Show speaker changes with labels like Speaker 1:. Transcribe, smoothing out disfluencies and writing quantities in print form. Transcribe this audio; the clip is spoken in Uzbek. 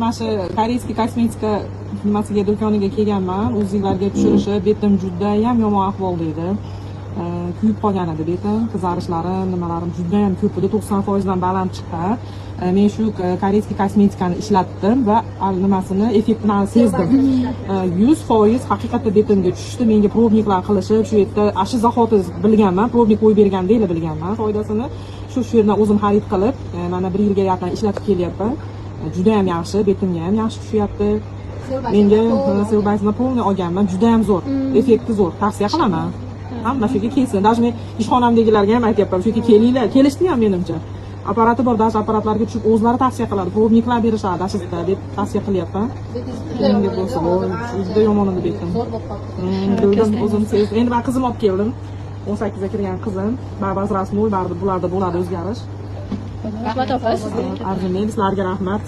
Speaker 1: mana shu koreyskiy kosmetika nimasiga do'koniga kelganman. O'zinglarga tushirishib, betim juda ham yomon ahvolda edi. Kuyib qolgan edi betim, qizarishlari, nimalarim juda ham ko'p edi, 90% dan baland chiqqan. Men shu koreyskiy kosmetikani ishlatdim va nimasini effektini sezdim. 100% haqiqatda betimga tushdi. Menga probniklar qilishib, shu yerda shu zahoti bilganman, probnik qo'yib berganda bilganman foydasini. Shu yerdan o'zim xarid qilib, mana 1 yilga yaqin ishlatib kelyapman. Juda ham yaxshi, betimga ham yaxshi tushyapti. Menga Silbaysni polni olganman, juda ham zo'r, effekti zo'r, tavsiya qilaman. Hamma shu yerga kelsin. Даже men ishxonamdagilarga ham aytyapman, shu yerga kelinglar. Kelishdi ham menimcha. Apparati bor, даже apparatlarga tushib o'zlari tavsiya qiladi, probniklar berishadi, ashista deb tavsiya qilyapman. Menga bo'lsa, juda yomon edi betim. Bildim, o'zim sezdim. Endi men qizim olib keldim. 18 ga kirgan qizim. Baribir rasmul, baribir bularda bo'ladi o'zgarish.
Speaker 2: Rahmat opa sizga.
Speaker 1: Sizlarga rahmat.